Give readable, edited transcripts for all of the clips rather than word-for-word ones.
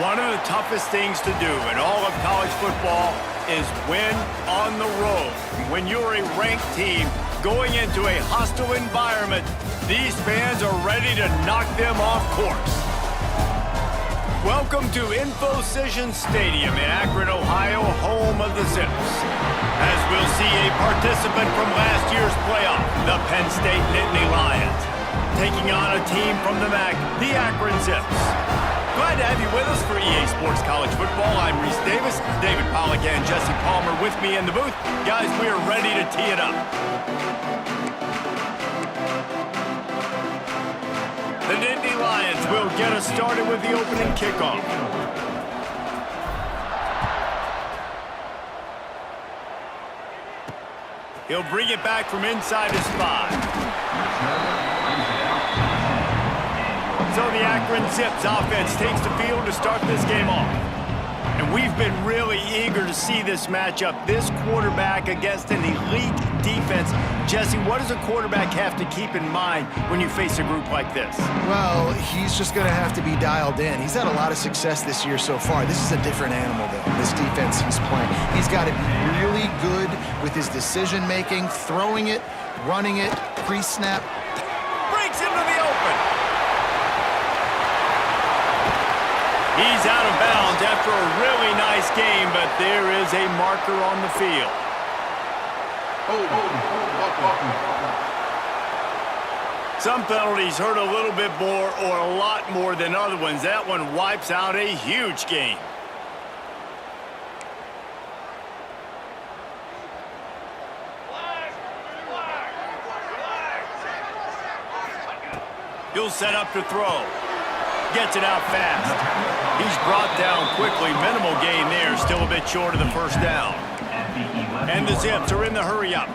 One of the toughest things to do in all of college football is win on the road. When you're a ranked team going into a hostile environment, these fans are ready to knock them off course. Welcome to InfoCision Stadium in Akron, Ohio, home of the Zips. As we'll see a participant from last year's playoff, the Penn State Nittany Lions, taking on a team from the MAC, the Akron Zips. Glad to have you with us for EA Sports College Football. I'm Reese Davis, David Pollack and Jesse Palmer with me in the booth. Guys, we are ready to tee it up. The Nittany Lions will get us started with the opening kickoff. He'll bring it back from inside his 5. So the Akron Zips offense takes the field to start this game off. And we've been really eager to see this matchup. This quarterback against an elite defense. Jesse, what does a quarterback have to keep in mind when you face a group like this? Well, he's just going to have to be dialed in. He's had a lot of success this year so far. This is a different animal, though, this defense he's playing. He's got to be really good with his decision-making, throwing it, running it, pre-snap. Breaks into the open. He's out of bounds after a really nice game, but there is a marker on the field. Some penalties hurt a little bit more or a lot more than other ones. That one wipes out a huge game. He'll set up to throw. Gets it out fast. He's brought down quickly. Minimal gain there. Still a bit short of the first down. And the Zips are in the hurry-up.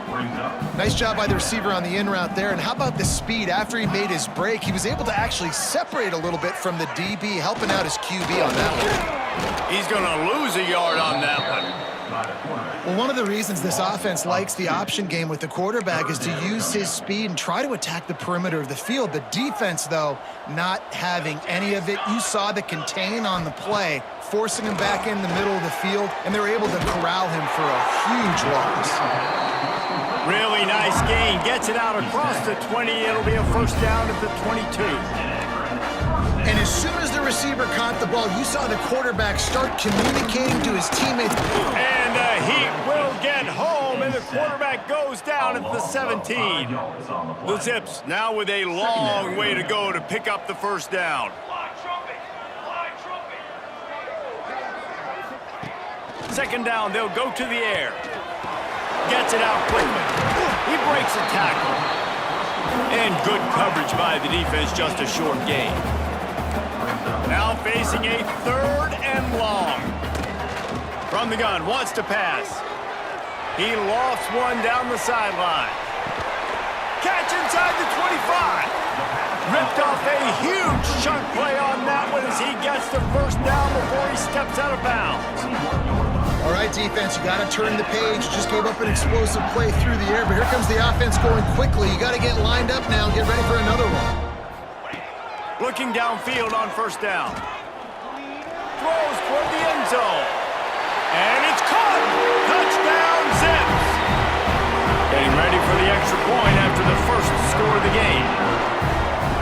Nice job by the receiver on the in route there. And how about the speed? After he made his break, he was able to actually separate a little bit from the DB, helping out his QB on that one. He's going to lose a yard on that one. Well, one of the reasons this offense likes the option game with the quarterback is to use his speed and try to attack the perimeter of the field. The defense, though, not having any of it. You saw the contain on the play, forcing him back in the middle of the field, and they were able to corral him for a huge loss. Really nice gain. Gets it out across the 20. It'll be a first down at the 22. And as soon as the receiver caught the ball, you saw the quarterback start communicating to his teammates. And he will get home, and the quarterback goes down at the 17. The Zips now with a long way to go to pick up the first down. Second down, they'll go to the air. Gets it out quickly. He breaks a tackle. And good coverage by the defense, just a short gain. Now facing a 3rd and long. From the gun, wants to pass. He lofts one down the sideline. Catch inside the 25. Ripped off a huge chunk play on that one as he gets the first down before he steps out of bounds. All right, defense, you got to turn the page. Just gave up an explosive play through the air, but here comes the offense going quickly. You got to get lined up now and get ready for another one. Looking downfield on first down. Throws toward the end zone. And it's caught. Touchdown, Zips. Getting ready for the extra point after the first score of the game.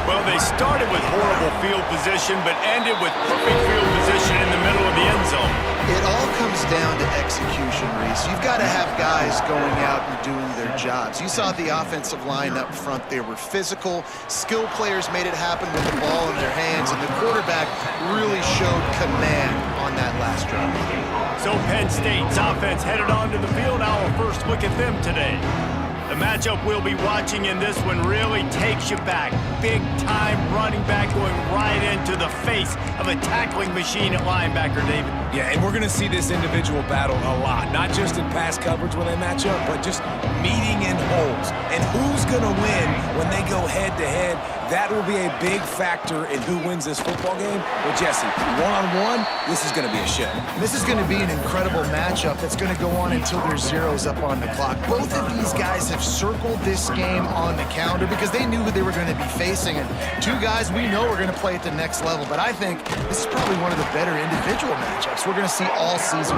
Well, they started with horrible field position, but ended with perfect field position in the middle of the end zone. It all comes down to execution, Reese. You've got to have guys going out and doing their jobs. You saw the offensive line up front. They were physical. Skill players made it happen with the ball in their hands, and the quarterback really showed command on that last drive. So Penn State's offense headed onto the field. Our first look at them today. The matchup we'll be watching in this one really takes you back. Big-time running back going right into the face of a tackling machine at linebacker, David. Yeah, and we're going to see this individual battle a lot. Not just in pass coverage when they match up, but just meeting in holes. And who's going to win when they go head-to-head? that will be a big factor in who wins this football game. But, Jesse, one-on-one, this is going to be a show. This is going to be an incredible matchup that's going to go on until there's zeros up on the clock. Both of these guys have circled this game on the calendar because they knew who they were going to be facing. And two guys we know are going to play at the next level. But I think this is probably one of the better individual matchups we're going to see all season.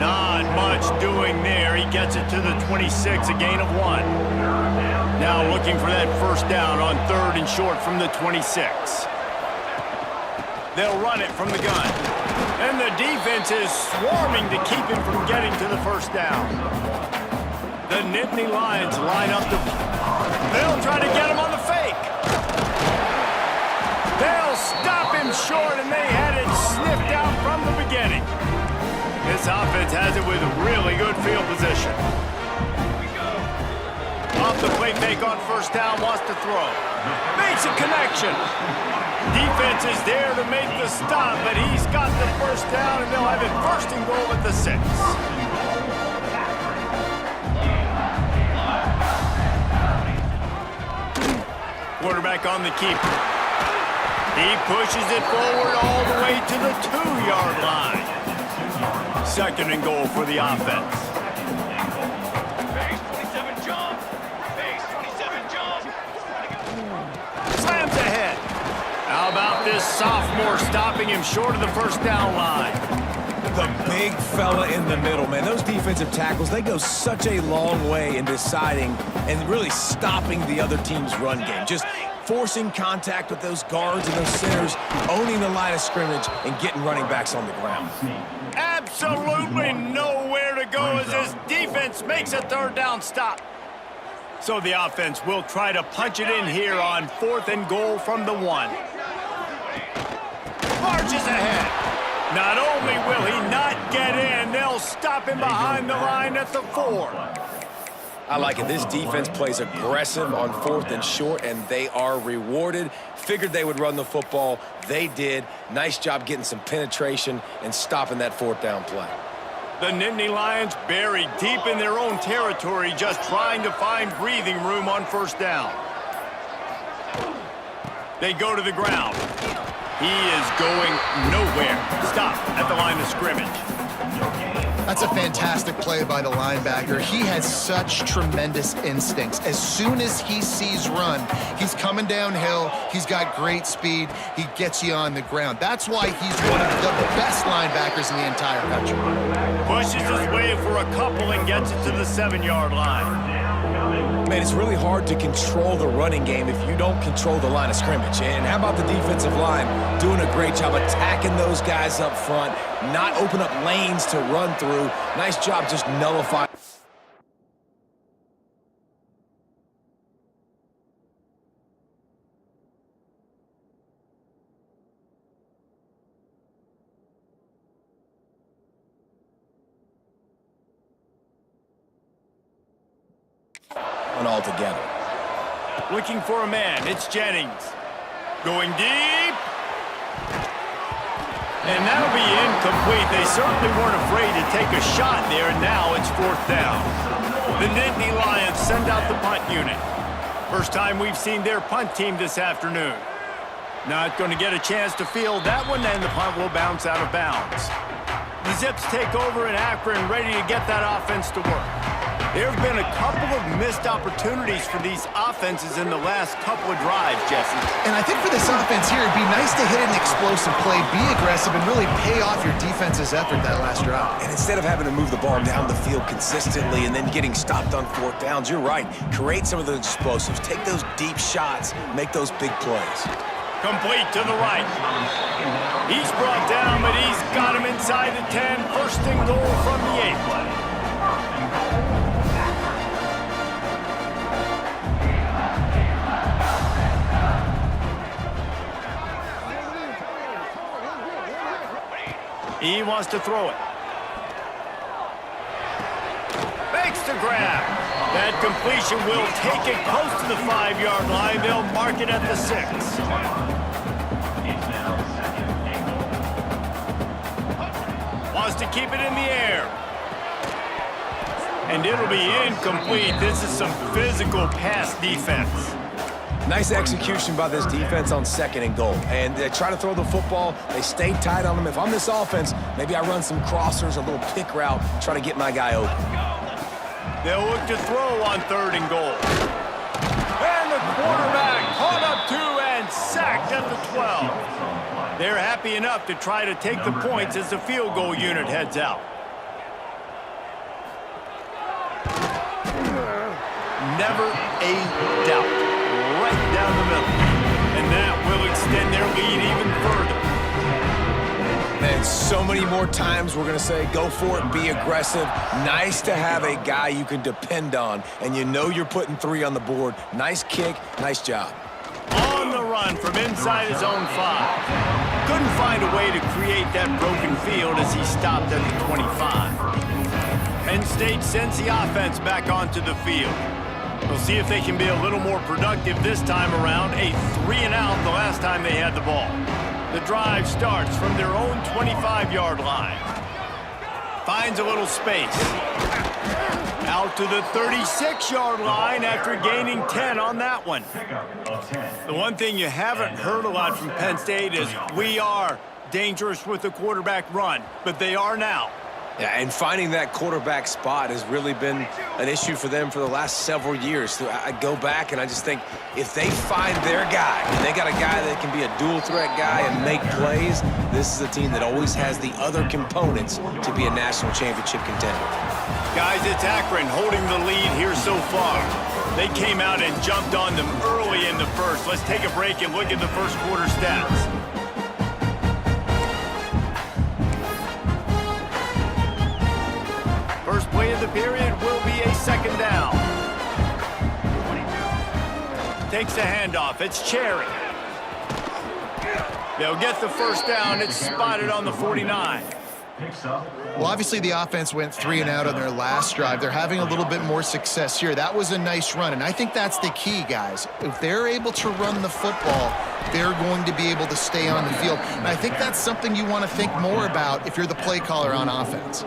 Not much doing there. He gets it to the 26, a gain of 1. Now looking for that first down on 3rd and short from the 26. They'll run it from the gun. And the defense is swarming to keep him from getting to the first down. The Nittany Lions line up the... They'll try to get him on the fake. They'll stop him short, and they had it sniffed out from the beginning. This offense has it with a really good field position. Off the play fake on first down, wants to throw. Makes a connection. Defense is there to make the stop, but he's got the first down, and they'll have it 1st and goal at the 6. Quarterback on the keeper. He pushes it forward all the way to the 2-yard line. 2nd and goal for the offense. Slams ahead. How about this sophomore stopping him short of the first down line? The big fella in the middle, man. Those defensive tackles, they go such a long way in deciding and really stopping the other team's run game. Just forcing contact with those guards and those centers, owning the line of scrimmage, and getting running backs on the ground. Absolutely nowhere to go as this defense makes a 3rd down stop. So the offense will try to punch it in here on 4th and goal from the 1. Marches ahead. Not only will he not get in, they'll stop him behind the line at the 4. I like it. This defense plays aggressive on 4th and short, and they are rewarded. Figured they would run the football. They did. Nice job getting some penetration and stopping that 4th down play. The Nittany Lions buried deep in their own territory, just trying to find breathing room on first down. They go to the ground. He is going nowhere. Stop at the line of scrimmage. That's a fantastic play by the linebacker. He has such tremendous instincts. As soon as he sees run, he's coming downhill. He's got great speed. He gets you on the ground. That's why he's one of the best linebackers in the entire country. Pushes his way for a couple and gets it to the 7-yard line. Man, it's really hard to control the running game if you don't control the line of scrimmage. And how about the defensive line doing a great job attacking those guys up front, not open up lanes to run through. Nice job just nullifying. Altogether. Looking for a man, it's Jennings. Going deep. And that'll be incomplete. They certainly weren't afraid to take a shot there, and now it's 4th down. The Nittany Lions send out the punt unit. First time we've seen their punt team this afternoon. Not going to get a chance to field that one, and the punt will bounce out of bounds. The Zips take over in Akron, ready to get that offense to work. There have been a couple of missed opportunities for these offenses in the last couple of drives, Jesse. And I think for this offense here, it'd be nice to hit an explosive play, be aggressive, and really pay off your defense's effort that last drive. And instead of having to move the ball down the field consistently and then getting stopped on 4th downs, you're right. Create some of those explosives. Take those deep shots. Make those big plays. Complete to the right. He's brought down, but he's got him inside the 10. 1st and goal from the 8. He wants to throw it. Makes the grab. That completion will take it close to the 5-yard line. They'll mark it at the 6. Wants to keep it in the air. And it'll be incomplete. This is some physical pass defense. Nice execution by this defense on 2nd and goal. And they try to throw the football. They stay tight on them. If I'm this offense, maybe I run some crossers, a little pick route, try to get my guy open. They'll look to throw on 3rd and goal. And the quarterback caught up to and sacked at the 12. They're happy enough to try to take the points as the field goal unit heads out. Never a doubt. Right down the middle. And that will extend their lead even further. And so many more times we're going to say, go for it, be aggressive. Nice to have a guy you can depend on, and you know you're putting 3 on the board. Nice kick, nice job. On the run from inside his own 5. Couldn't find a way to create that broken field as he stopped at the 25. Penn State sends the offense back onto the field. We'll see if they can be a little more productive this time around. A 3-and-out the last time they had the ball. The drive starts from their own 25-yard line. Finds a little space. Out to the 36-yard line after gaining 10 on that one. The one thing you haven't heard a lot from Penn State is we are dangerous with the quarterback run, but they are now. Yeah, and finding that quarterback spot has really been an issue for them for the last several years. So I go back and I just think if they find their guy, and they got a guy that can be a dual threat guy and make plays, this is a team that always has the other components to be a national championship contender. Guys, it's Akron holding the lead here so far. They came out and jumped on them early in the first. Let's take a break and look at the first quarter stats. First play of the period will be a 2nd down. Takes a handoff. It's Cherry. They'll get the first down. It's spotted on the 49. Well, obviously the offense went 3-and-out on their last drive. They're having a little bit more success here. That was a nice run, and I think that's the key, guys. If they're able to run the football, they're going to be able to stay on the field. And I think that's something you want to think more about if you're the play caller on offense.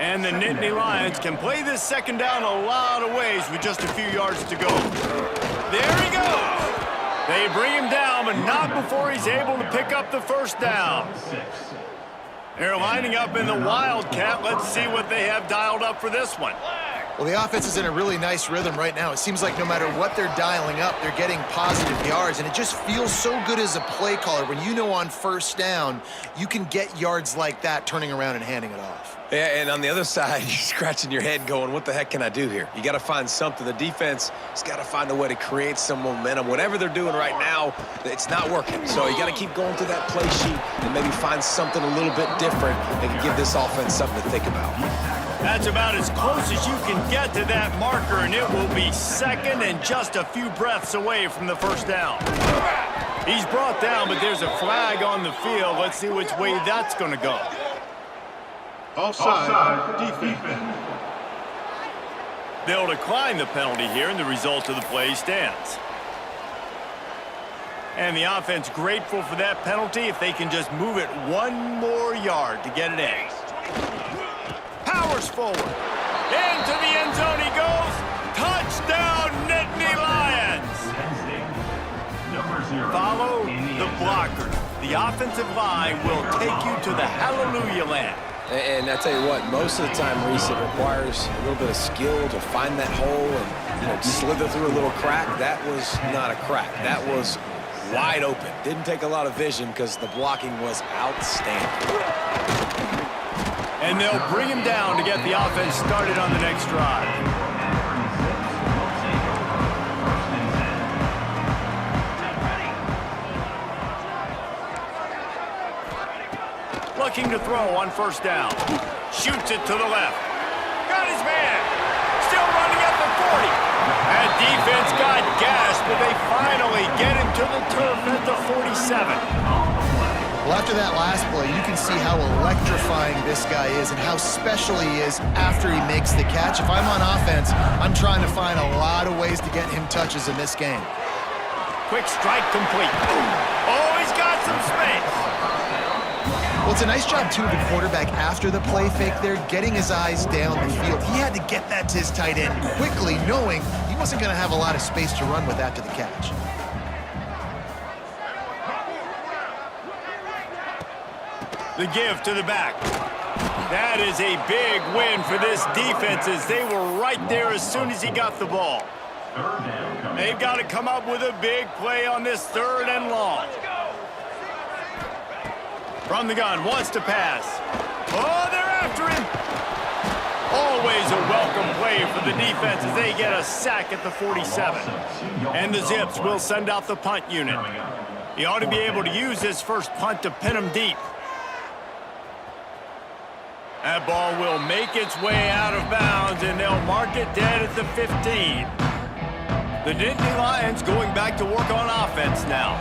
And the Nittany Lions can play this 2nd down a lot of ways with just a few yards to go. There he goes. They bring him down, but not before he's able to pick up the first down. They're lining up in the Wildcat. Let's see what they have dialed up for this one. Well, the offense is in a really nice rhythm right now. It seems like no matter what they're dialing up, they're getting positive yards, and it just feels so good as a play caller when you know on 1st down you can get yards like that turning around and handing it off. Yeah, and on the other side, you're scratching your head going, what the heck can I do here? You got to find something. The defense has got to find a way to create some momentum. Whatever they're doing right now, it's not working. So you got to keep going through that play sheet and maybe find something a little bit different that can give this offense something to think about. That's about as close as you can get to that marker, and it will be 2nd and just a few breaths away from the first down. He's brought down, but there's a flag on the field. Let's see which way that's going to go. Offside, defense. They'll decline the penalty here, and the result of the play stands. And the offense grateful for that penalty if they can just move it 1 more yard to get it in. Powers forward. Into the end zone he goes. Touchdown, Nittany Lions. Follow the blockers. The offensive line will take you to the hallelujah land. And I tell you what, most of the time, Reese, it requires a little bit of skill to find that hole and slither through a little crack. That was not a crack. That was wide open. Didn't take a lot of vision because the blocking was outstanding. And they'll bring him down to get the offense started on the next drive. Looking to throw on 1st down. Shoots it to the left. Got his man. Still running at the 40. That defense got gassed, but they finally get him to the turf at the 47. Well, after that last play, you can see how electrifying this guy is and how special he is after he makes the catch. If I'm on offense, I'm trying to find a lot of ways to get him touches in this game. Quick strike complete. Oh, he's got some space. Well, it's a nice job, too, of the quarterback after the play fake there, getting his eyes down the field. He had to get that to his tight end quickly, knowing he wasn't going to have a lot of space to run with after the catch. The give to the back. That is a big win for this defense as they were right there as soon as he got the ball. They've got to come up with a big play on this 3rd and long. From the gun, wants to pass. Oh, they're after him. Always a welcome play for the defense as they get a sack at the 47. And the Zips will send out the punt unit. He ought to be able to use this first punt to pin him deep. That ball will make its way out of bounds, and they'll mark it dead at the 15. The Nittany Lions going back to work on offense now.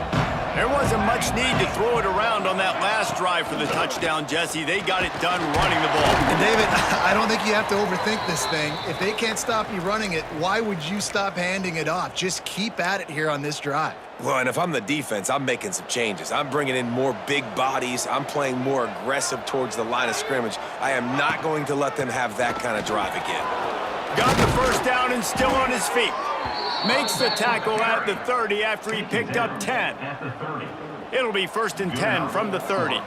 There wasn't much need to throw it around on that last drive for the touchdown, Jesse. They got it done running the ball. And David, I don't think you have to overthink this thing. If they can't stop you running it, why would you stop handing it off? Just keep at it here on this drive. Well, and if I'm the defense, I'm making some changes. I'm bringing in more big bodies. I'm playing more aggressive towards the line of scrimmage. I am not going to let them have that kind of drive again. Got the first down and still on his feet. Makes the tackle at the 30 after he picked up 10. It'll be 1st and 10 from the 30.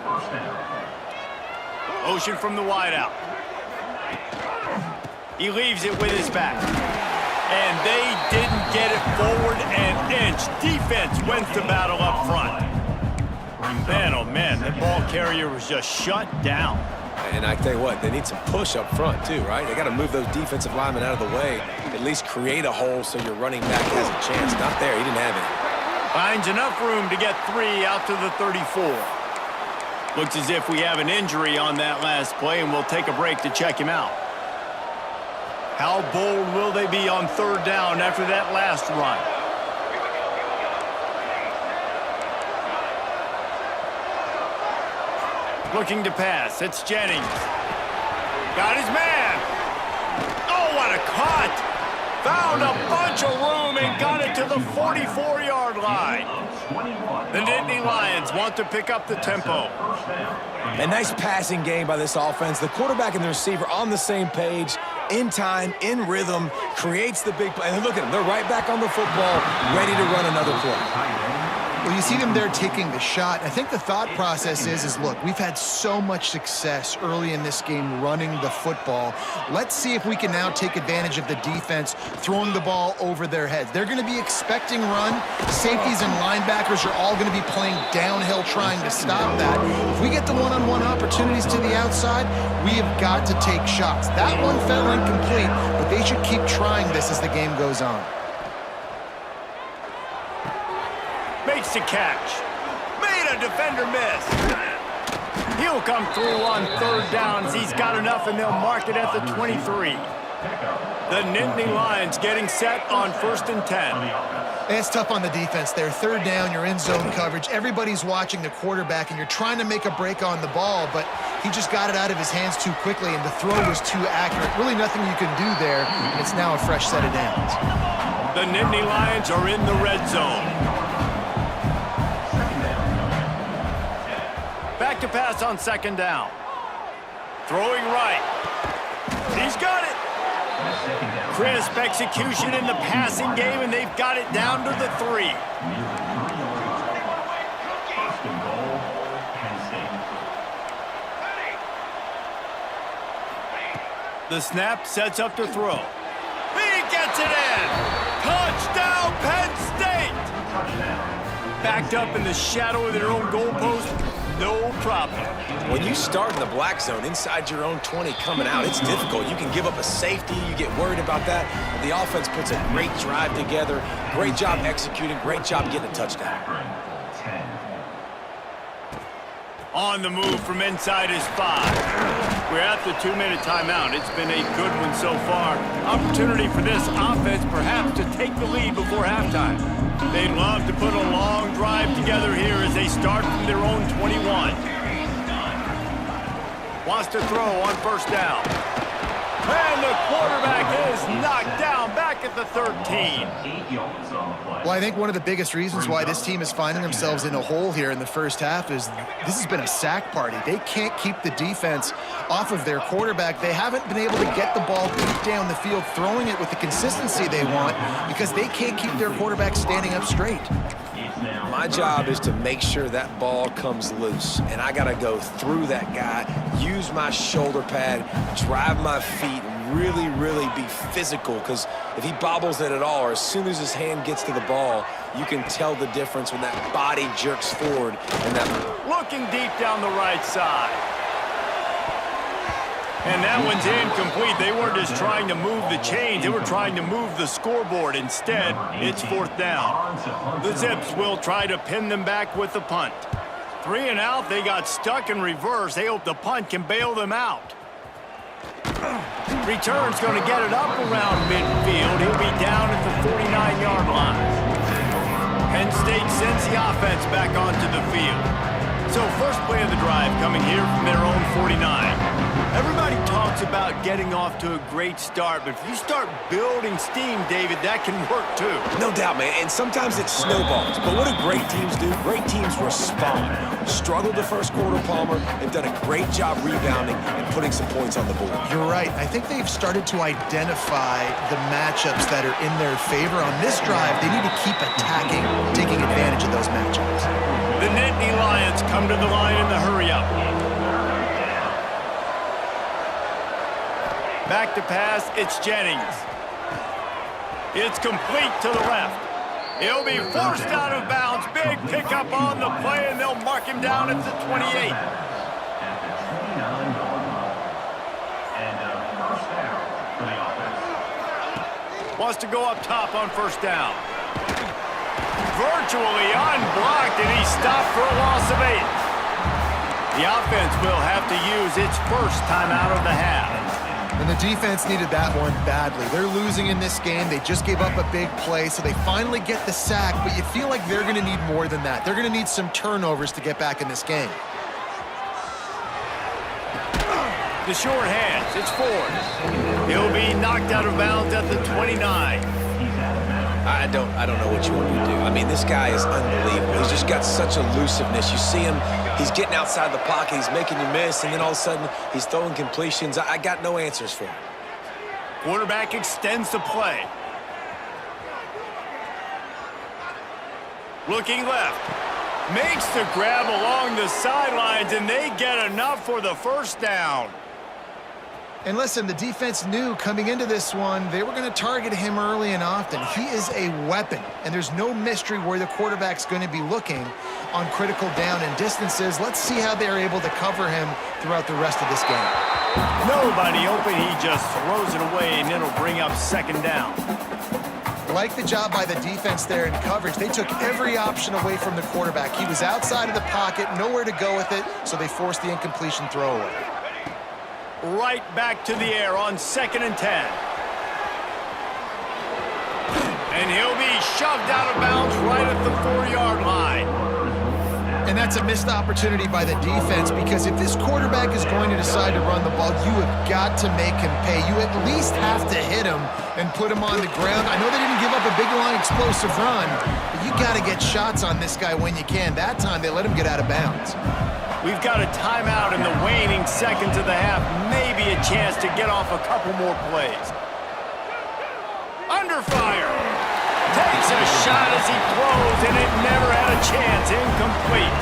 Motion from the wideout. He leaves it with his back. And they didn't get it forward an inch. Defense wins the battle up front. Man, oh man, the ball carrier was just shut down. And I tell you what, they need some push up front too, right? They got to move those defensive linemen out of the way, at least create a hole so your running back has a chance. Not there, he didn't have it. Finds enough room to get 3 out to the 34. Looks as if we have an injury on that last play, and we'll take a break to check him out. How bold will they be on 3rd down after that last run? Looking to pass. It's Jennings. Got his man. Oh, what a cut. Found a bunch of room and got it to the 44-yard line. The Nittany Lions want to pick up the tempo. A nice passing game by this offense. The quarterback and the receiver on the same page, in time, in rhythm, creates the big play. And look at them. They're right back on the football, ready to run another play. Well, you see them there taking the shot. I think the thought process is look, we've had so much success early in this game running the football. Let's see if we can now take advantage of the defense throwing the ball over their heads. They're going to be expecting run. Safeties and linebackers are all going to be playing downhill trying to stop that. If we get the one-on-one opportunities to the outside, we have got to take shots. That one fell incomplete, but they should keep trying this as the game goes on. Makes the catch. Made a defender miss. He'll come through on 3rd downs. He's got enough, and they'll mark it at the 23. The Nittany Lions getting set on 1st and 10. It's tough on the defense there. 3rd down, you're in zone coverage. Everybody's watching the quarterback, and you're trying to make a break on the ball, but he just got it out of his hands too quickly, and the throw was too accurate. Really nothing you can do there, and it's now a fresh set of downs. The Nittany Lions are in the red zone. Back to pass on 2nd down. Throwing right. He's got it. Crisp execution in the passing game, and they've got it down to the 3. The snap sets up to throw. He gets it in. Touchdown, Penn State. Backed up in the shadow of their own goalpost. No problem. When you start in the black zone inside your own 20 coming out, it's difficult. You can give up a safety. You get worried about that. The offense puts a great drive together. Great job executing. Great job getting a touchdown. On the move from inside his 5. We're at the 2-minute timeout. It's been a good one so far. Opportunity for this offense perhaps to take the lead before halftime. They'd love to put a long drive together here as they start from their own 21. Wants to throw on 1st down. And the quarterback is knocked down back at the 13. Well, I think one of the biggest reasons why this team is finding themselves in a hole here in the first half is this has been a sack party. They can't keep the defense off of their quarterback. They haven't been able to get the ball deep down the field, throwing it with the consistency they want because they can't keep their quarterback standing up straight. My job is to make sure that ball comes loose, and I got to go through that guy, use my shoulder pad, drive my feet, really, really be physical, because if he bobbles it at all, or as soon as his hand gets to the ball, you can tell the difference when that body jerks forward. And that looking deep down the right side. And that one's incomplete. They weren't just trying to move the chains. They were trying to move the scoreboard. Instead, it's 4th down. The Zips will try to pin them back with the punt. 3 and out. They got stuck in reverse. They hope the punt can bail them out. Return's going to get it up around midfield. He'll be down at the 49-yard line. Penn State sends the offense back onto the field. So first play of the drive coming here from their own 49. Everybody talks about getting off to a great start, but if you start building steam, David, that can work too. No doubt, man, and sometimes it snowballs. But what do great teams do? Great teams respond. Struggled the first quarter, Palmer. They've done a great job rebounding and putting some points on the board. You're right. I think they've started to identify the matchups that are in their favor. On this drive, they need to keep attacking, taking advantage of those matchups. The Nittany Lions come to the line in the hurry-up. Back to pass, it's Jennings. It's complete to the left. He'll be forced out of bounds. Big pickup on the play, and they'll mark him down at the 28. Wants to go up top on 1st down. Virtually unblocked, and he's stopped for a loss of 8. The offense will have to use its first timeout of the half. And the defense needed that one badly. They're losing in this game. They just gave up a big play, so they finally get the sack, but you feel like they're going to need more than that. They're going to need some turnovers to get back in this game. The short hands, it's Ford. He'll be knocked out of bounds at the 29. I don't know what you want me to do. I mean, this guy is unbelievable. He's just got such elusiveness. You see him, he's getting outside the pocket, he's making you miss, and then all of a sudden, he's throwing completions. I got no answers for him. Quarterback extends the play. Looking left. Makes the grab along the sidelines, and they get enough for the 1st down. And listen, the defense knew coming into this one, they were going to target him early and often. He is a weapon, and there's no mystery where the quarterback's going to be looking on critical down and distances. Let's see how they're able to cover him throughout the rest of this game. Nobody open, he just throws it away, and it'll bring up 2nd down. Like the job by the defense there in coverage. They took every option away from the quarterback. He was outside of the pocket, nowhere to go with it, so they forced the incompletion throwaway. Right back to the air on 2nd and 10. And he'll be shoved out of bounds right at the 4-yard line. And that's a missed opportunity by the defense, because if this quarterback is going to decide to run the ball, you have got to make him pay. You at least have to hit him and put him on the ground. I know they didn't give up a big line explosive run, but you got to get shots on this guy when you can. That time they let him get out of bounds. We've got a timeout in the waning seconds of the half. Maybe a chance to get off a couple more plays. Under fire. Takes a shot as he throws, and it never had a chance. Incomplete.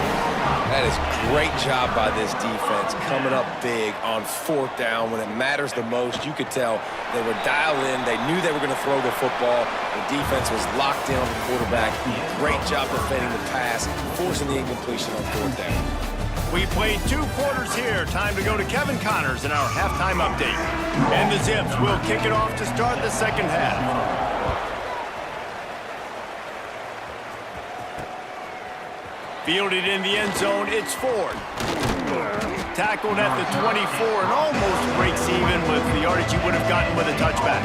That is great job by this defense, coming up big on 4th down when it matters the most. You could tell they were dialed in. They knew they were going to throw the football. The defense was locked in on the quarterback. Great job defending the pass, forcing the incompletion on 4th down. We played 2 quarters here. Time to go to Kevin Connors in our halftime update. And the Zips will kick it off to start the 2nd half. Fielded in the end zone, it's Ford. Tackled at the 24 and almost breaks even with the yardage he would have gotten with a touchback.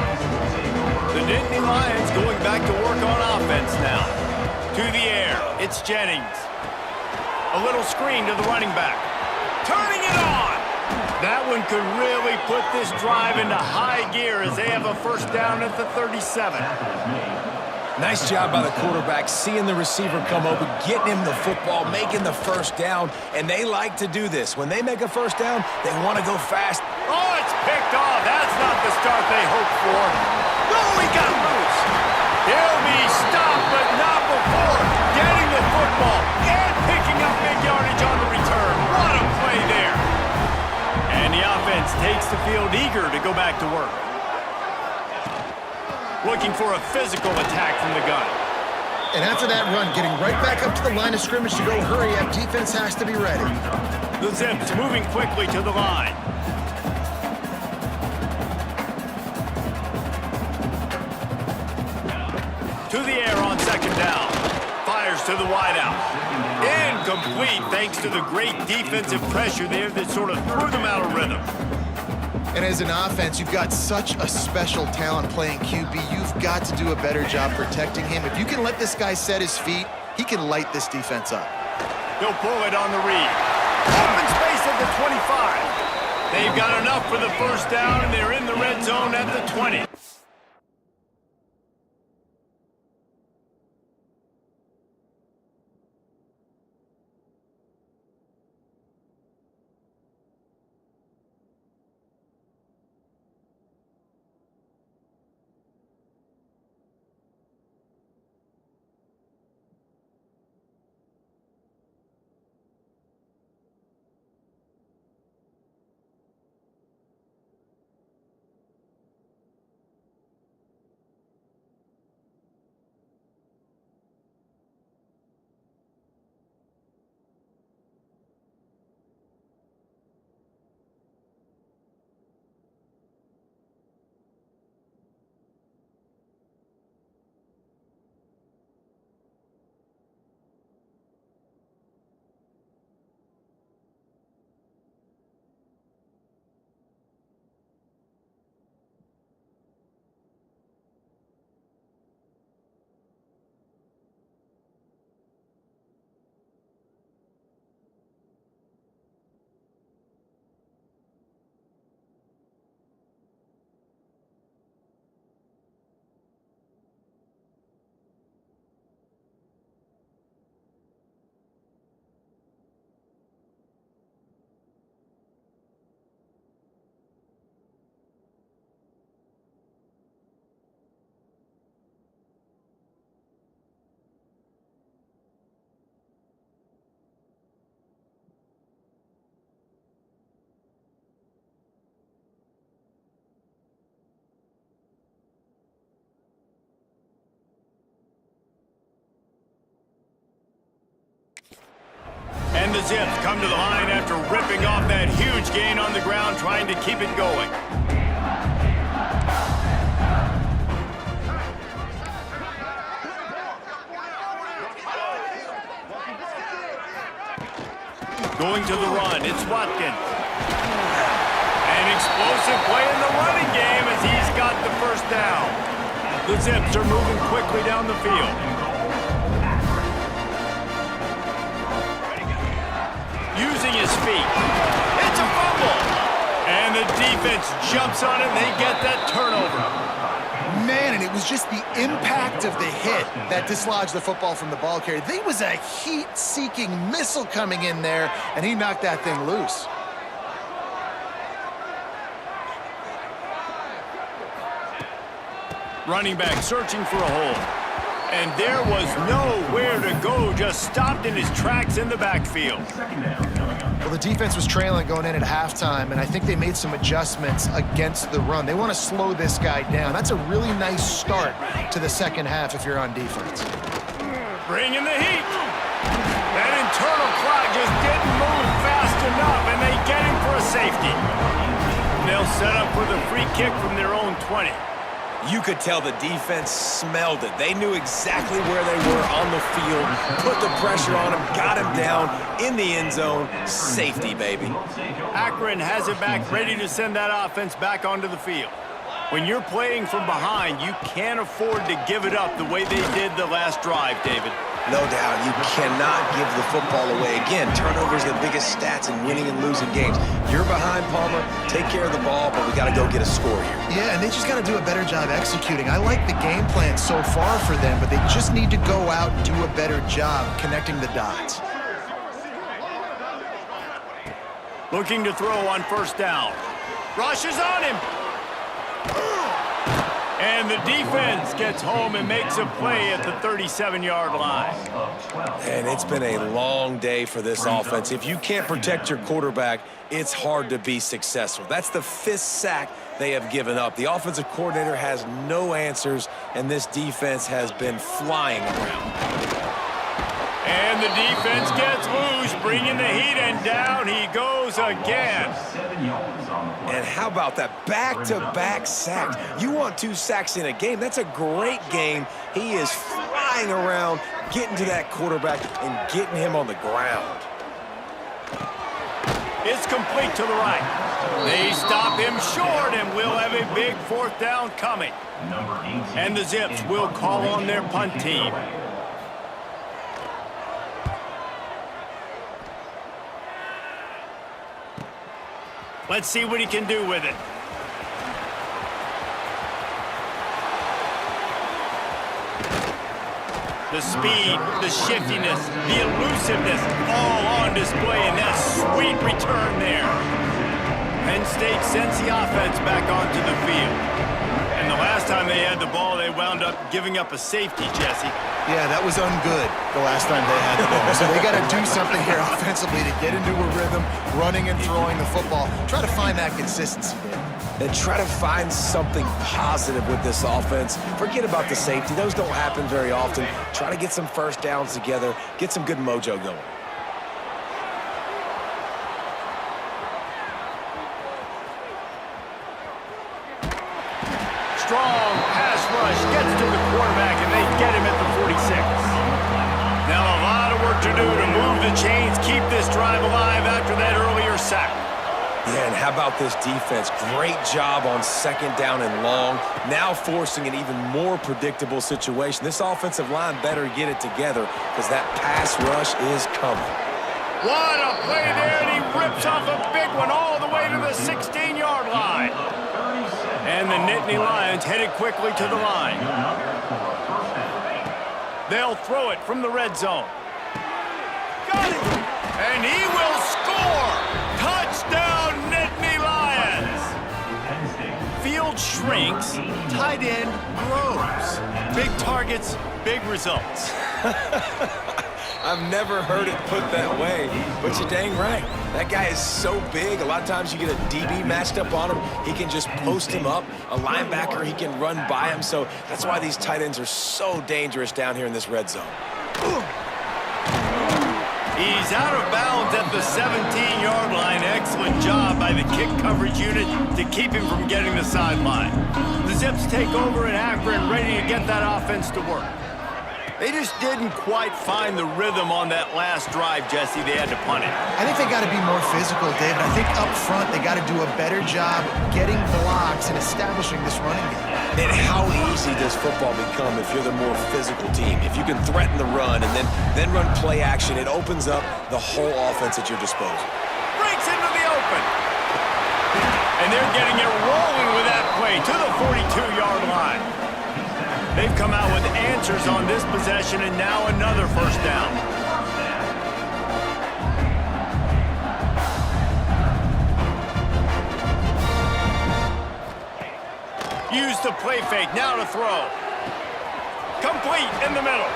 The Nittany Lions going back to work on offense now. To the air, it's Jennings. A little screen to the running back. Turning it on! That one could really put this drive into high gear as they have a 1st down at the 37. Nice job by the quarterback, seeing the receiver come open, getting him the football, making the 1st down, and they like to do this. When they make a 1st down, they want to go fast. Oh, it's picked off. That's not the start they hoped for. Oh, he got loose. He'll be stopped, but not before getting the football. Looking for a physical attack from the gun. And after that run, getting right back up to the line of scrimmage to go hurry up, defense has to be ready. The Zips moving quickly to the line. To the air on second down. Fires to the wideout. Incomplete thanks to the great defensive pressure there that sort of threw them out of rhythm. And as an offense, you've got such a special talent playing QB. You've got to do a better job protecting him. If you can let this guy set his feet, he can light this defense up. He'll pull it on the read. Open space at the 25. They've got enough for the first down, and they're in the red zone at the 20. And the Zips come to the line after ripping off that huge gain on the ground, trying to keep it going. Going to the run, it's Watkins. An explosive play in the running game as he's got the first down. The Zips are moving quickly down the field. Using his feet. It's a fumble. And the defense jumps on it and they get that turnover. Man, and it was just the impact of the hit that dislodged the football from the ball carrier. There was a heat-seeking missile coming in there, and he knocked that thing loose. Running back searching for a hole. And there was nowhere to go, just stopped in his tracks in the backfield. Well, the defense was trailing going in at halftime, and I think they made some adjustments against the run. They want to slow this guy down. That's a really nice start to the second half if you're on defense. Bringing the heat. That internal clock just didn't move fast enough, and they get him for a safety. They'll set up with a free kick from their own 20. You could tell the defense smelled it. They knew exactly where they were on the field, put the pressure on him, got him down in the end zone. Safety, baby. Akron has it back, ready to send that offense back onto the field. When you're playing from behind, you can't afford to give it up the way they did the last drive, David. No doubt, you cannot give the football away. Again, turnovers are the biggest stats in winning and losing games. You're behind, Palmer, take care of the ball, but we got to go get a score here. Yeah, and they just got to do a better job executing. I like the game plan so far for them, but they just need to go out and do a better job connecting the dots. Looking to throw on first down. Rush is on him. And the defense gets home and makes a play at the 37-yard line. And it's been a long day for this offense. If you can't protect your quarterback, it's hard to be successful. That's the 5th sack they have given up. The offensive coordinator has no answers, and this defense has been flying around. And the defense gets loose, bringing the heat, and down he goes again. And how about that back-to-back sacks? You want 2 sacks in a game. That's a great game. He is flying around, getting to that quarterback and getting him on the ground. It's complete to the right. They stop him short, and we'll have a big 4th down coming. And the Zips will call on their punt team. Let's see what he can do with it. The speed, the shiftiness, the elusiveness, all on display in that sweet return there. Penn State sends the offense back onto the field. And the last time they had the ball, they wound up giving up a safety, Jesse. Yeah, that was ungood the last time they had the ball. So they got to do something here offensively to get into a rhythm, running and throwing the football. Try to find that consistency there. And try to find something positive with this offense. Forget about the safety. Those don't happen very often. Try to get some 1st downs together, get some good mojo going. Strong pass rush gets to the quarterback, and they get him at the 46. Now a lot of work to do to move the chains, keep this drive alive after that earlier sack. Yeah, and how about this defense? Great job on 2nd down and long, now forcing an even more predictable situation. This offensive line better get it together because that pass rush is coming. What a play there, and he rips off a big one all the way to the 16-yard line. And the Nittany Lions headed quickly to the line. They'll throw it from the red zone. Got it! And he will score! Touchdown, Nittany Lions! Field shrinks, tight end grows. Big targets, big results. I've never heard it put that way, but you're dang right. That guy is so big. A lot of times you get a DB matched up on him. He can just post him up. A linebacker, he can run by him. So that's why these tight ends are so dangerous down here in this red zone. He's out of bounds at the 17-yard line. Excellent job by the kick coverage unit to keep him from getting the sideline. The Zips take over in Akron, ready to get that offense to work. They just didn't quite find the rhythm on that last drive, Jesse. They had to punt it. I think they got to be more physical, David. I think up front they got to do a better job getting blocks and establishing this running game. And how easy does football become if you're the more physical team? If you can threaten the run and then run play action, it opens up the whole offense at your disposal. Breaks into the open. And they're getting it rolling with that play to the 42-yard line. They've come out with answers on this possession, and now another 1st down. Use the play fake, now to throw. Complete in the middle.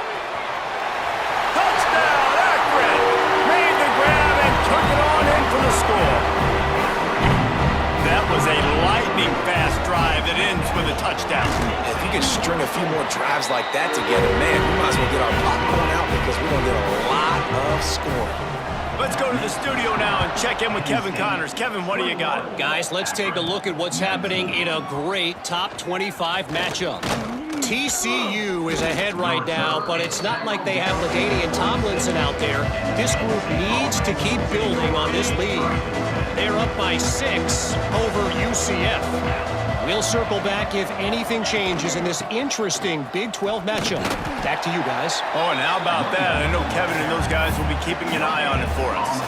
Touchdown, Akron! Made the grab and took it on in for the score. That was a lightning-fast drive that ends with a touchdown. If you can string a few more drives like that together, man, we might as well get our popcorn out because we're going to get a lot of scoring. Let's go to the studio now and check in with Kevin Connors. Kevin, what do you got? Guys, let's take a look at what's happening in a great top 25 matchup. TCU is ahead right now, but it's not like they have LaDainian Tomlinson out there. This group needs to keep building on this lead. They're up by 6 over UCF. We'll circle back if anything changes in this interesting Big 12 matchup. Back to you guys. Oh, and how about that? I know Kevin and those guys will be keeping an eye on it for us.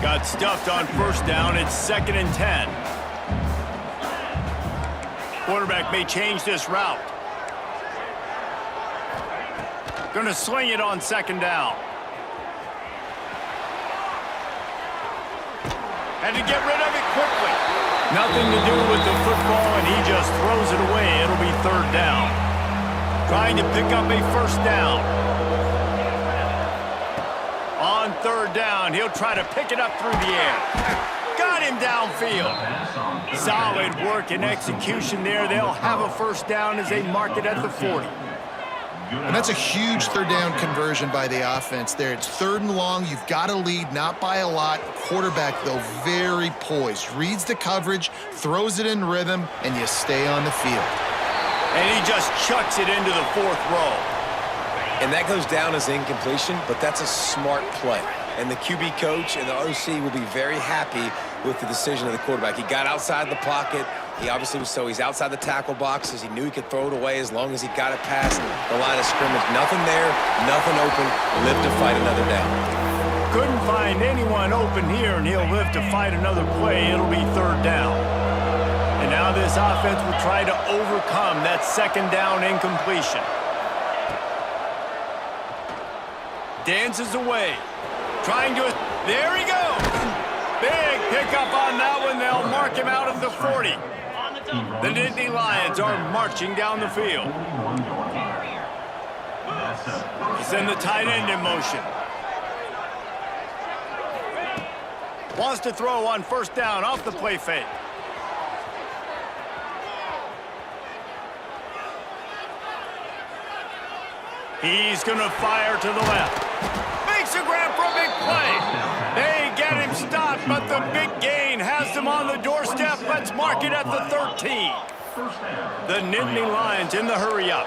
Got stuffed on 1st down. It's 2nd and 10. Quarterback may change this route. Gonna sling it on 2nd down. Had to get rid of it quickly. Nothing to do with the football, and he just throws it away. It'll be third down. Trying to pick up a first down. On third down, he'll try to pick it up through the air. Got him downfield. Solid work and execution there. They'll have a first down as they mark it at the 40. And that's a huge third down conversion by the offense there. It's 3rd and long. You've got to lead, not by a lot. Quarterback, though, very poised. Reads the coverage, throws it in rhythm, and you stay on the field. And he just chucks it into the 4th row. And that goes down as incompletion, but that's a smart play. And the QB coach and the OC will be very happy with the decision of the quarterback. He got outside the pocket. He obviously was he's outside the tackle boxes. He knew he could throw it away as long as he got it past the line of scrimmage. Nothing there, nothing open. Live to fight another down. Couldn't find anyone open here, and he'll live to fight another play. It'll be third down. And now this offense will try to overcome that 2nd down incompletion. Dances away. Trying to... There he goes! Big pickup on that one. They'll mark him out at the 40. The Nittany Lions are marching down the field. He send the tight end in motion. Wants to throw on first down off the play fake. He's going to fire to the left. Makes a grab for a big play. They get him stopped, but the big gain has them on the doorstep. Let's mark it at the 13. The Nittany Lions in the hurry up.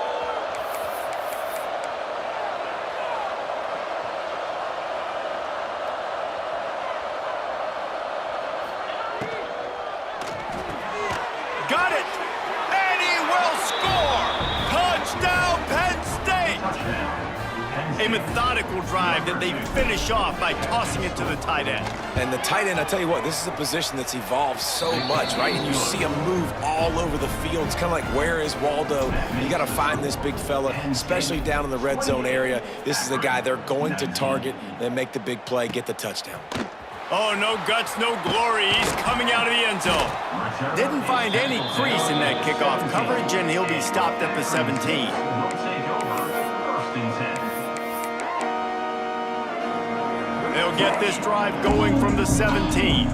Got it! And he will score! Touchdown, Penn State! A methodical drive that they finish off by tossing it to the tight end. And the tight end, I tell you what, this is a position that's evolved so much, right? And you see him move all over the field. It's kind of like, where is Waldo? You got to find this big fella, especially down in the red zone area. This is the guy they're going to target and make the big play, get the touchdown. Oh, no guts, no glory. He's coming out of the end zone. Didn't find any crease in that kickoff coverage, and he'll be stopped at the 17. They'll get this drive going from the 17.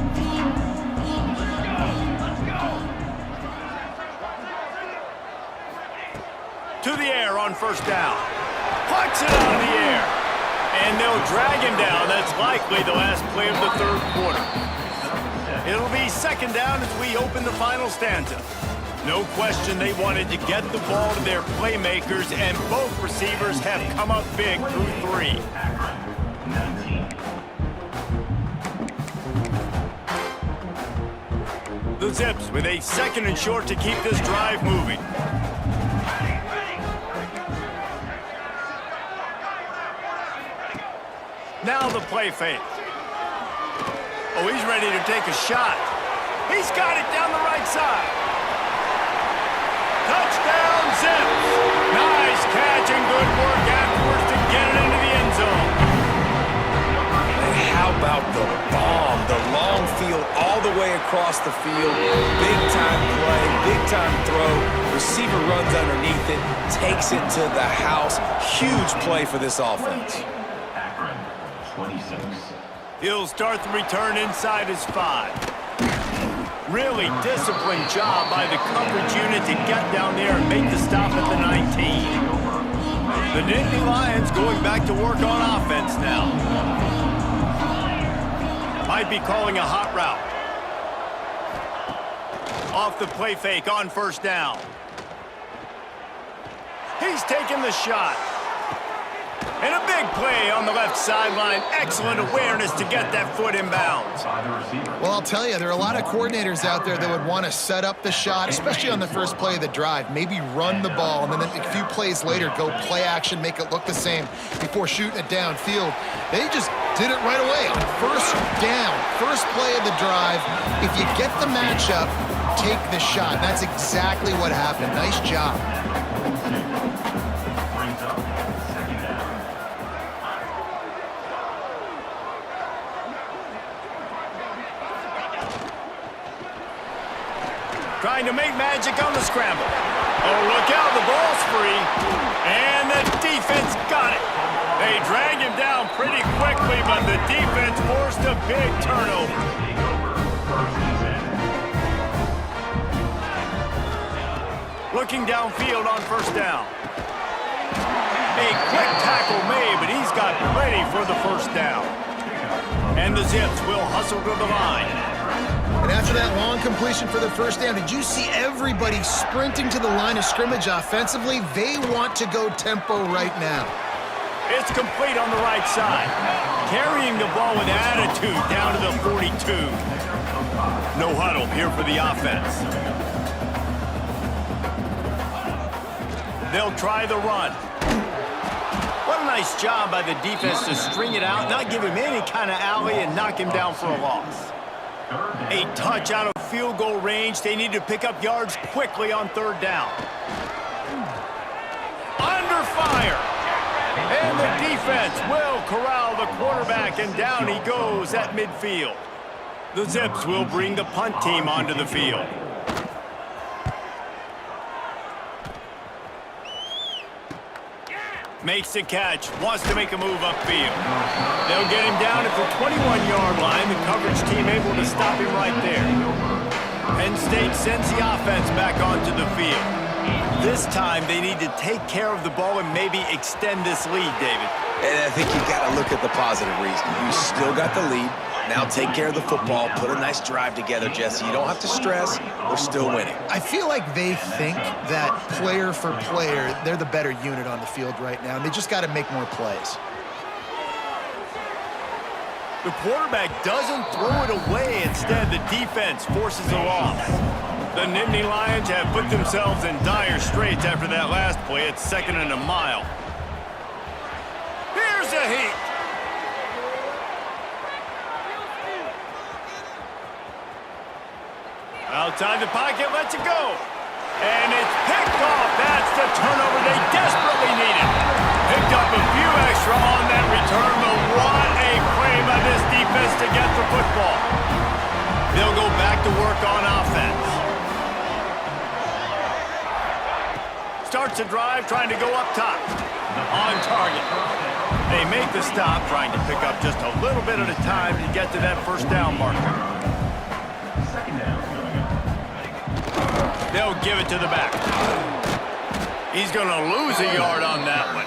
To the air on first down. Pucks it out of the air. And they'll drag him down. That's likely the last play of the 3rd quarter. It'll be 2nd down as we open the final stanza. No question they wanted to get the ball to their playmakers, and both receivers have come up big through 3. The Zips with a 2nd and short to keep this drive moving. Now the play fake. Oh, he's ready to take a shot. He's got it down the right side. Touchdown, Zips. Nice catch and good work afterwards to get it into the end zone. And how about the bomb? The long field all the way across the field. Big time play, big time throw. Receiver runs underneath it, takes it to the house. Huge play for this offense. Akron, 26. He'll start the return inside his 5. Really disciplined job by the coverage unit to get down there and make the stop at the 19. The Nittany Lions going back to work on offense now. Might be calling a hot route. Off the play fake on first down. He's taking the shot. And a big play on the left sideline. Excellent awareness to get that foot in bounds. Well, I'll tell you, there are a lot of coordinators out there that would want to set up the shot, especially on the first play of the drive, maybe run the ball, and then a few plays later go play action, make it look the same before shooting it downfield. They just did it right away on first down, first play of the drive. If you get the matchup, take the shot. That's exactly what happened. Nice job. Trying to make magic on the scramble. Oh, look out, the ball's free. And the defense got it. They dragged him down pretty quickly, but the defense forced a big turnover. Looking downfield on first down. A quick tackle made, but he's got plenty for the first down. And the Zips will hustle to the line. And after that long completion for the first down, did you see everybody sprinting to the line of scrimmage offensively? They want to go tempo right now. It's complete on the right side. Carrying the ball with attitude down to the 42. No huddle here for the offense. They'll try the run. What a nice job by the defense to string it out, not give him any kind of alley, and knock him down for a loss. A touch out of field goal range. They need to pick up yards quickly on third down. Under fire. And the defense will corral the quarterback, and down he goes at midfield. The Zips will bring the punt team onto the field. Makes the catch, wants to make a move upfield. They'll get him down at the 21-yard line. The coverage team able to stop him right there. Penn State sends the offense back onto the field. This time they need to take care of the ball and maybe extend this lead, David. And I think you've got to look at the positive reason. You still got the lead. Now take care of the football. Put a nice drive together, Jesse. You don't have to stress. We're still winning. I feel like they think that player for player, they're the better unit on the field right now, and they just got to make more plays. The quarterback doesn't throw it away. Instead, the defense forces a loss. The Nittany Lions have put themselves in dire straits after that last play. It's 2nd and a mile. Here's a heat. Outside the pocket, lets it go. And it's picked off. That's the turnover they desperately needed. Picked up a few extra on that return, but what a play by this defense to get the football. They'll go back to work on offense. Starts a drive, trying to go up top. On target. They make the stop, trying to pick up just a little bit at a time to get to that first down marker. They'll give it to the back. He's going to lose a yard on that one.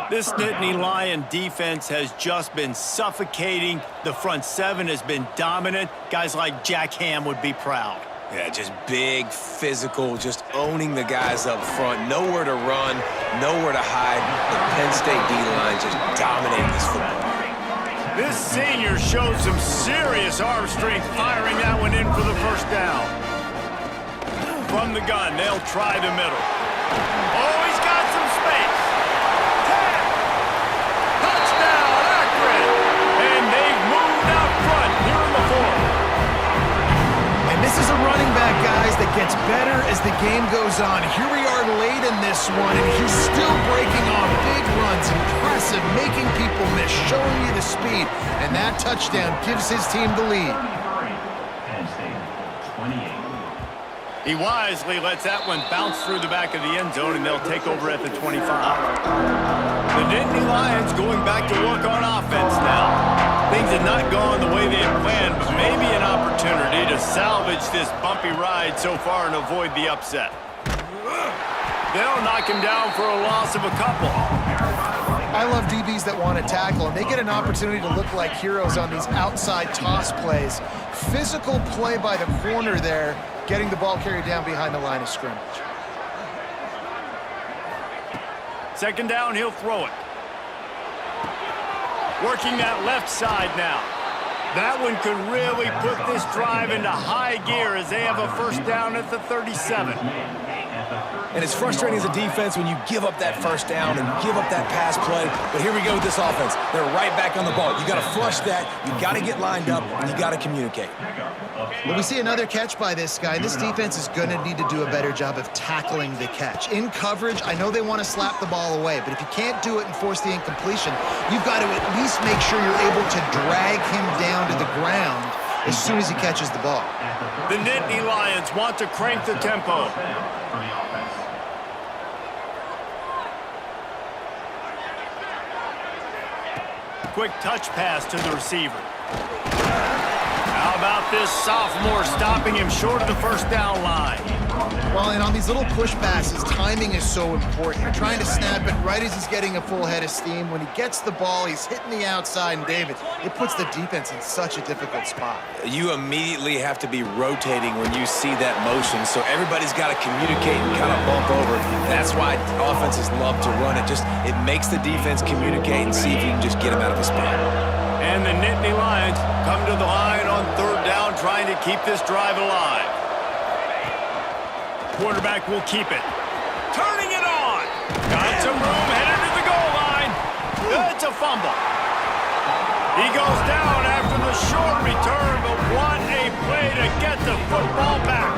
This Nittany Lion defense has just been suffocating. The front seven has been dominant. Guys like Jack Ham would be proud. Yeah, just big, physical, just owning the guys up front. Nowhere to run, nowhere to hide. The Penn State D-line just dominating this football. This senior showed some serious arm strength firing that one in for the first down. From the gun, they'll try the middle. Oh, he's got some space. Touchdown, Akron! And they've moved out front here in the fourth. And this is a running back, guys, that gets better as the game goes on. Here we are late in this one, and he's still breaking off big runs. Impressive, making people miss, showing you the speed. And that touchdown gives his team the lead. Penn State, 28. He wisely lets that one bounce through the back of the end zone, and they'll take over at the 25. The Nittany Lions going back to work on offense now. Things had not gone the way they had planned, but maybe an opportunity to salvage this bumpy ride so far and avoid the upset. They'll knock him down for a loss of a couple. I love DBs that want to tackle, and they get an opportunity to look like heroes on these outside toss plays. Physical play by the corner there, getting the ball carried down behind the line of scrimmage. 2nd down, he'll throw it. Working that left side now. That one could really put this drive into high gear as they have a first down at the 37. And it's frustrating as a defense when you give up that first down and give up that pass play. But here we go with this offense. They're right back on the ball. You got to flush that. You got to get lined up. And you got to communicate. Well, we see another catch by this guy. This defense is going to need to do a better job of tackling the catch. In coverage, I know they want to slap the ball away, but if you can't do it and force the incompletion, you've got to at least make sure you're able to drag him down to the ground as soon as he catches the ball. The Nittany Lions want to crank the tempo. Quick touch pass to the receiver. How about this sophomore stopping him short of the first down line? Well, and on these little push passes, timing is so important. You're trying to snap it right as he's getting a full head of steam. When he gets the ball, he's hitting the outside, and David, it puts the defense in such a difficult spot. You immediately have to be rotating when you see that motion, so everybody's got to communicate and kind of bump over. That's why offenses love to run it. It makes the defense communicate and see if you can just get him out of a spot. And the Nittany Lions come to the line on third down, trying to keep this drive alive. Quarterback will keep it. Turning it on. Got some room, headed to the goal line. It's a fumble. He goes down after the short return, but what a play to get the football back.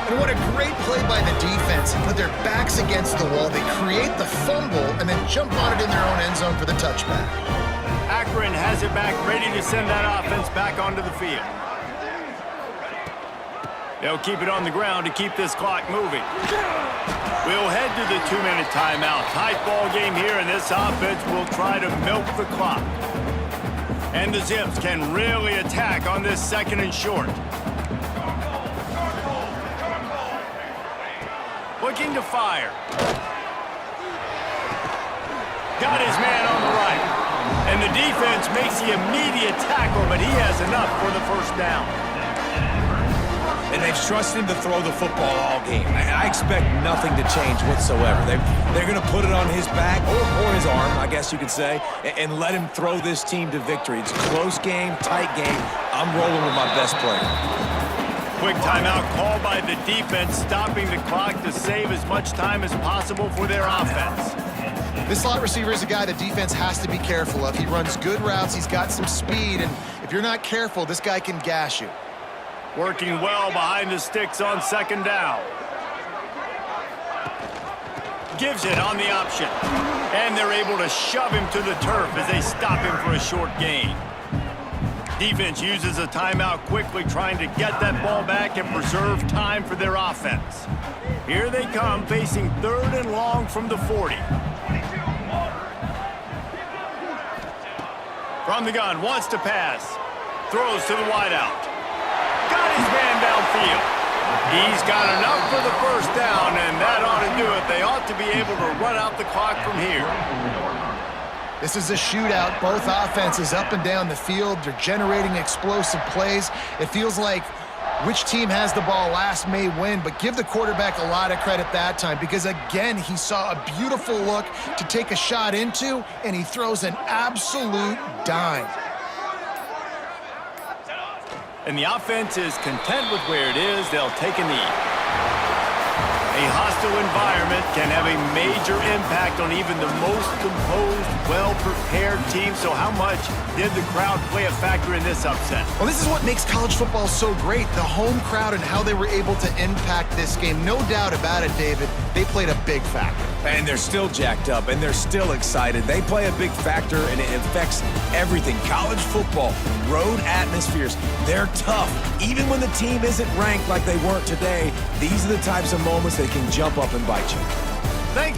And what a great play by the defense. With their backs against the wall, they create the fumble and then jump on it in their own end zone for the touchback. Akron has it back, ready to send that offense back onto the field. They'll keep it on the ground to keep this clock moving. We'll head to the 2-minute timeout. Tight ball game here, and this offense will try to milk the clock. And the Zips can really attack on this 2nd and short. Looking to fire. Got his man on the right. And the defense makes the immediate tackle, but he has enough for the first down. And they've trusted him to throw the football all game. I expect nothing to change whatsoever. They're going to put it on his back, or his arm, I guess you could say, and let him throw this team to victory. It's a close game, tight game. I'm rolling with my best player. Quick timeout called by the defense, stopping the clock to save as much time as possible for their offense. This slot receiver is a guy the defense has to be careful of. He runs good routes, he's got some speed, and if you're not careful, this guy can gash you. Working well behind the sticks on 2nd down. Gives it on the option. And they're able to shove him to the turf as they stop him for a short gain. Defense uses a timeout quickly, trying to get that ball back and preserve time for their offense. Here they come, facing 3rd and long from the 40. From the gun, wants to pass. Throws to the wideout. Got his man downfield. He's got enough for the first down, and that ought to do it. They ought to be able to run out the clock from here. This is a shootout. Both offenses up and down the field. They're generating explosive plays. It feels like which team has the ball last may win, but give the quarterback a lot of credit that time because, again, he saw a beautiful look to take a shot into, and he throws an absolute dime. And the offense is content with where it is. They'll take a knee. A hostile environment can have a major impact on even the most composed, well-prepared team. So how much did the crowd play a factor in this upset? Well, this is what makes college football so great, the home crowd and how they were able to impact this game. No doubt about it, David. They played a big factor. And they're still jacked up, and they're still excited. They play a big factor, and it affects everything. College football, road atmospheres, they're tough. Even when the team isn't ranked like they weren't today, these are the types of moments that can jump up and bite you. Thank